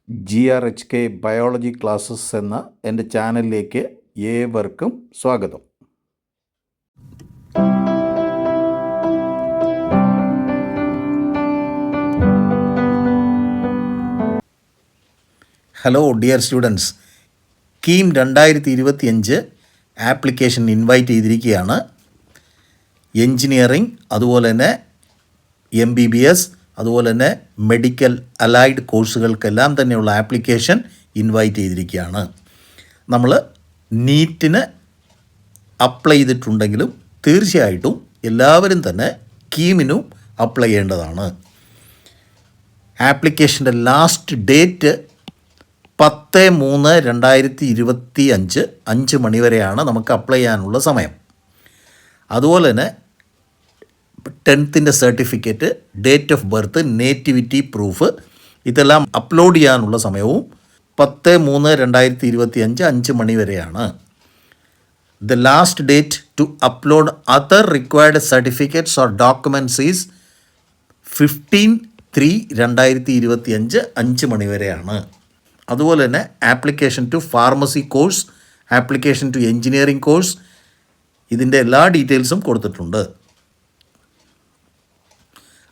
GRHK biology classes എന്ന എൻ്റെ ചാനലിലേക്ക് ഏവർക്കും സ്വാഗതം. Hello dear students, KEAM 2025 application invite ചെയ്തിരിക്കുകയാണ്. എൻജിനീയറിംഗ്, അതുപോലെ തന്നെ MBBS, അതുപോലെ തന്നെ മെഡിക്കൽ അലൈഡ് കോഴ്സുകൾക്കെല്ലാം തന്നെയുള്ള ആപ്ലിക്കേഷൻ ഇൻവൈറ്റ് ചെയ്തിരിക്കുകയാണ്. നമ്മൾ നീറ്റിന് അപ്ലൈ ചെയ്തിട്ടുണ്ടെങ്കിലും തീർച്ചയായിട്ടും എല്ലാവരും തന്നെ കീമിനും അപ്ലൈ ചെയ്യേണ്ടതാണ്. ആപ്ലിക്കേഷൻ്റെ ലാസ്റ്റ് ഡേറ്റ് 10/3/2025 5 മണി വരെയാണ് നമുക്ക് അപ്ലൈ ചെയ്യാനുള്ള സമയം. അതുപോലെ തന്നെ 10th certificate, date of birth, nativity proof ഇതെല്ലാം അപ്ലോഡ് ചെയ്യാനുള്ള സമയവും 10/3/2025 5 മണി വരെയാണ്. The last date to upload other required certificates or documents is 15/3/2025 5 മണി വരെയാണ്. അതുപോലെ തന്നെ application to pharmacy course, application to engineering course, ഇതിൻ്റെ എല്ലാ ഡീറ്റെയിൽസും കൊടുത്തിട്ടുണ്ട്.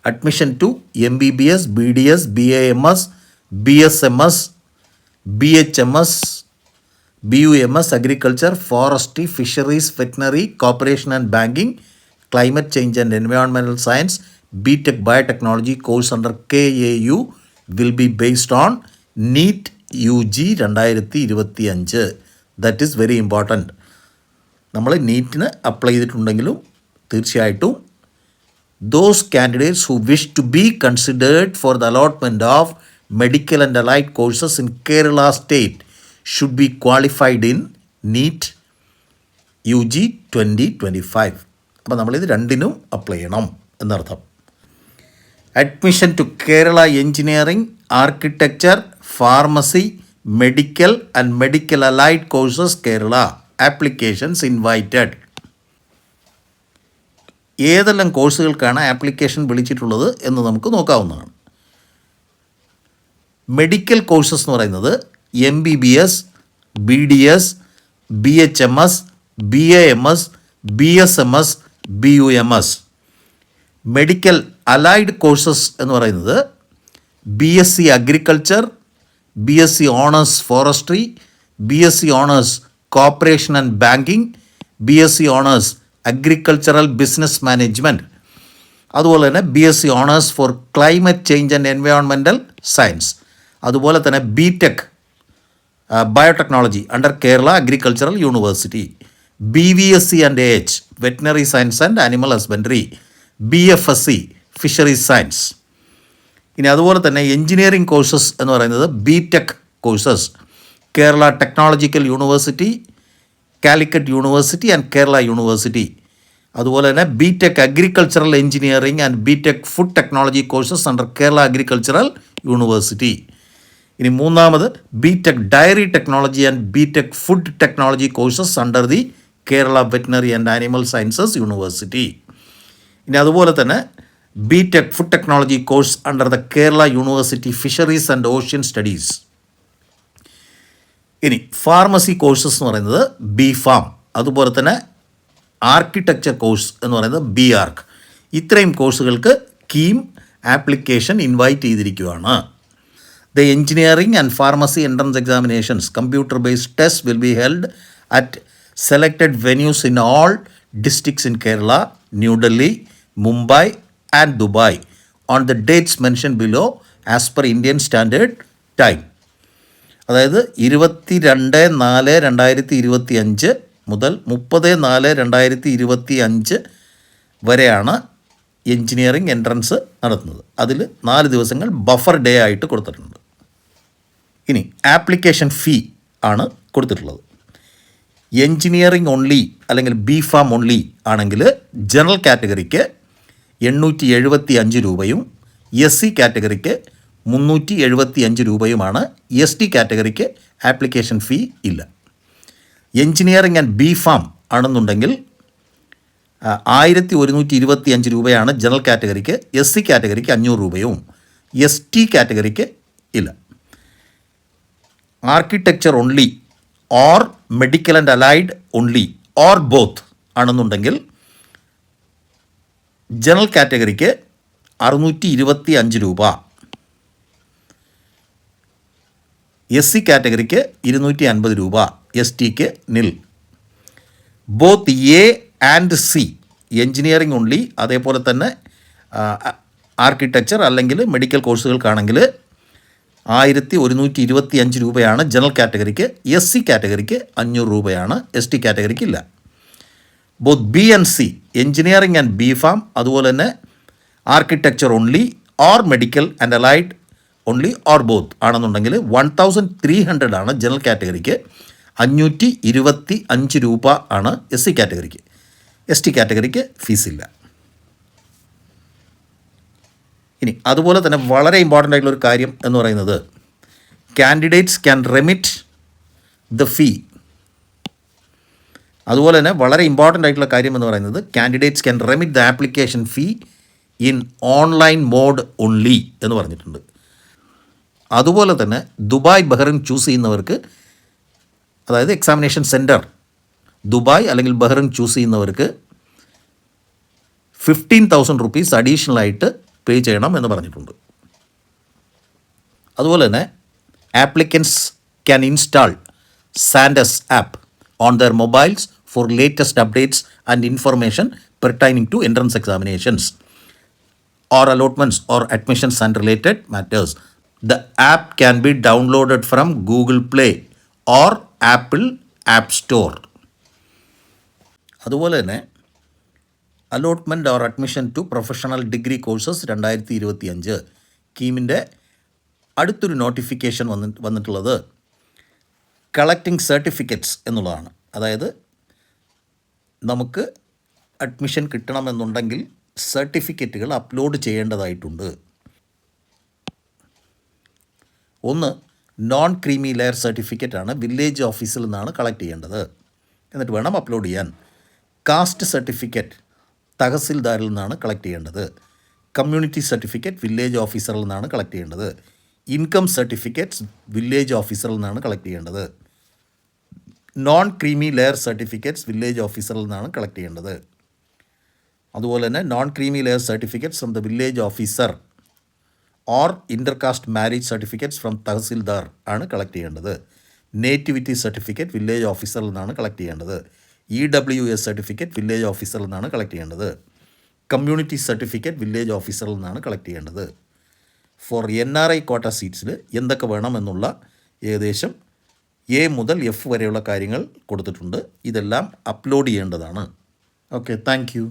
Admission to MBBS, BDS, BAMS, BSMS, BHMS, BUMS, Agriculture, Forestry, Fisheries, Veterinary, Cooperation and Banking, Climate Change and Environmental Science, BTech Biotechnology course under KAU will be based on NEET UG 2025. That is very important. നമ്മൾ നീറ്റിന് apply ചെയ്തിട്ടുണ്ടെങ്കിലും തീർച്ചയായിട്ടും those candidates who wish to be considered for the allotment of medical and allied courses in Kerala state should be qualified in NEET UG 2025. അപ്പോൾ നമ്മളിത് രണ്ടിനും apply ചെയ്യണം എന്നർത്ഥം. Admission to Kerala engineering, architecture, pharmacy, medical and medical allied courses Kerala, applications invited. ഏതെല്ലാം കോഴ്സുകൾക്കാണ് application വിളിച്ചിട്ടുള്ളത് എന്ന് നമുക്ക് നോക്കാവുന്നതാണ്. മെഡിക്കൽ കോഴ്സസ് എന്ന് പറയുന്നത് MBBS, BDS, BHMS, BAMS, BSMS, BUMS. Medical allied courses എന്ന് പറയുന്നത് BSc agriculture, BSc honours forestry, BSc honours corporation and banking, BSc honours agricultural business management, അതുപോലെ തന്നെ BSc honours for climate change and environmental science, അതുപോലെ തന്നെ BTech biotechnology under Kerala agricultural university, BVSc and AH veterinary science and animal husbandry, BFSc fisheries science. ഇനി അതുപോലെ തന്നെ engineering courses എന്ന് പറയുന്നത് BTech courses Kerala technological university, Calicut university and Kerala university, അതുപോലെ തന്നെ BTech agricultural engineering and BTech food technology courses under Kerala agricultural university. ഇനി മൂന്നാമത് BTech dairy technology and BTech food technology courses under the Kerala veterinary and animal sciences university. ഇനി അതുപോലെ തന്നെ BTech food technology course under the Kerala university fisheries and ocean studies. ഇനി pharmacy courses എന്ന് പറയുന്നത് BPharm, അതുപോലെ തന്നെ ആർക്കിടെക്ചർ കോഴ്സ് എന്ന് പറയുന്നത് BArch. ഇത്രയും കോഴ്സുകൾക്ക് കീം ആപ്ലിക്കേഷൻ ഇൻവൈറ്റ് ചെയ്തിരിക്കുകയാണ്. The engineering and pharmacy entrance examinations computer based test will be held at selected venues in all districts in Kerala, New Delhi, Mumbai and Dubai on the dates mention below as per Indian standard time. അതായത് 22/4/2025 മുതൽ 30/4/2025 വരെയാണ് engineering entrance നടത്തുന്നത്. അതിൽ 4 ദിവസങ്ങൾ buffer day ആയിട്ട് കൊടുത്തിട്ടുണ്ട്. ഇനി application fee ആണ് കൊടുത്തിട്ടുള്ളത്. എൻജിനീയറിംഗ് ഓൺലി അല്ലെങ്കിൽ BPharm ഓൺലി ആണെങ്കിൽ ജനറൽ കാറ്റഗറിക്ക് 875 രൂപയും, SC കാറ്റഗറിക്ക് 375 രൂപയുമാണ്. ST കാറ്റഗറിക്ക് ആപ്ലിക്കേഷൻ ഫീ ഇല്ല. എൻജിനീയറിംഗ് ആൻഡ് BPharm ആണെന്നുണ്ടെങ്കിൽ 1125 രൂപയാണ് ജനറൽ കാറ്റഗറിക്ക്, SC കാറ്റഗറിക്ക് 500 രൂപയും, ST കാറ്റഗറിക്ക് ഇല്ല. Architecture only or medical and allied only or both ആണെന്നുണ്ടെങ്കിൽ ജനറൽ കാറ്റഗറിക്ക് 625 രൂപ, SC കാറ്റഗറിക്ക് 250 രൂപ, STക്ക് നിൽ. Both A and C engineering only, അതേപോലെ തന്നെ ആർക്കിടെക്ചർ അല്ലെങ്കിൽ മെഡിക്കൽ കോഴ്സുകൾക്കാണെങ്കിൽ 1125 രൂപയാണ് ജനറൽ കാറ്റഗറിക്ക്. SC കാറ്റഗറിക്ക് 500 രൂപയാണ്, ST കാറ്റഗറിക്ക് ഇല്ല. Both B and C engineering and B.Pharm, അതുപോലെ തന്നെ architecture only or medical and allied only or both ആണെന്നുണ്ടെങ്കിൽ 1300 ആണ് ജനറൽ കാറ്റഗറിക്ക്, 525 രൂപ ആണ് SC കാറ്റഗറിക്ക്. ST കാറ്റഗറിക്ക് ഫീസില്ല. ഇനി അതുപോലെ തന്നെ വളരെ ഇമ്പോർട്ടൻ്റ് ആയിട്ടുള്ളൊരു കാര്യം എന്ന് പറയുന്നത് candidates can remit the fee. അതുപോലെ തന്നെ വളരെ ഇമ്പോർട്ടൻ്റ് ആയിട്ടുള്ള കാര്യം എന്ന് പറയുന്നത് candidates can remit the application fee in online mode only എന്ന് പറഞ്ഞിട്ടുണ്ട്. അതുപോലെ തന്നെ ദുബായ് ബഹ്റിൻ ചൂസ് ചെയ്യുന്നവർക്ക്, അതായത് എക്സാമിനേഷൻ സെൻറ്റർ ദുബായ് അല്ലെങ്കിൽ ബഹ്റിൻ ചൂസ് ചെയ്യുന്നവർക്ക് 15,000 റുപ്പീസ് അഡീഷണലായിട്ട് പേ ചെയ്യണം എന്ന് പറഞ്ഞിട്ടുണ്ട്. അതുപോലെ തന്നെ applicants can install Sandes app on their mobiles for latest updates and information pertaining to entrance examinations or allotments or admissions and related matters. The app can be downloaded from Google Play or Apple App Store. അതുപോലെ തന്നെ allotment or admission to professional degree courses 2025 കീമിൻ്റെ അടുത്തൊരു notification വന്നിട്ടുള്ളത് collecting certificates എന്നുള്ളതാണ്. അതായത് നമുക്ക് admission കിട്ടണമെന്നുണ്ടെങ്കിൽ സർട്ടിഫിക്കറ്റുകൾ അപ്ലോഡ് ചെയ്യേണ്ടതായിട്ടുണ്ട്. ഒന്ന് നോൺ ക്രീമി ലെയർ സർട്ടിഫിക്കറ്റാണ്, വില്ലേജ് ഓഫീസിൽ നിന്നാണ് കളക്ട് ചെയ്യേണ്ടത്, എന്നിട്ട് വേണം അപ്ലോഡ് ചെയ്യാൻ. കാസ്റ്റ് സർട്ടിഫിക്കറ്റ് തഹസിൽദാരിൽ നിന്നാണ് കളക്ട് ചെയ്യേണ്ടത്. കമ്മ്യൂണിറ്റി സർട്ടിഫിക്കറ്റ് വില്ലേജ് ഓഫീസറിൽ നിന്നാണ് കളക്ട് ചെയ്യേണ്ടത്. ഇൻകം സർട്ടിഫിക്കറ്റ്സ് വില്ലേജ് ഓഫീസറിൽ നിന്നാണ് കളക്ട് ചെയ്യേണ്ടത്. Non creamy layer certificates village ഓഫീസറിൽ നിന്നാണ് കളക്ട് ചെയ്യേണ്ടത്. അതുപോലെ തന്നെ non creamy layer certificates from the village officer or intercaste marriage certificates from tahsildar ആണ് കളക്ട് ചെയ്യേണ്ടത്. നേറ്റിവിറ്റി സർട്ടിഫിക്കറ്റ് വില്ലേജ് ഓഫീസറിൽ നിന്നാണ് കളക്ട് ചെയ്യേണ്ടത്. EWS സർട്ടിഫിക്കറ്റ് വില്ലേജ് ഓഫീസറിൽ നിന്നാണ് കളക്ട് ചെയ്യേണ്ടത്. കമ്മ്യൂണിറ്റി സർട്ടിഫിക്കറ്റ് വില്ലേജ് ഓഫീസറിൽ നിന്നാണ് കളക്ട് ചെയ്യേണ്ടത്. ഫോർ NRI കോട്ട സീറ്റ്സിൽ എന്തൊക്കെ വേണമെന്നുള്ള ഏകദേശം A മുതൽ F വരെയുള്ള കാര്യങ്ങൾ കൊടുത്തിട്ടുണ്ട്. ഇതെല്ലാം അപ്ലോഡ് ചെയ്യേണ്ടതാണ്. Okay, thank you.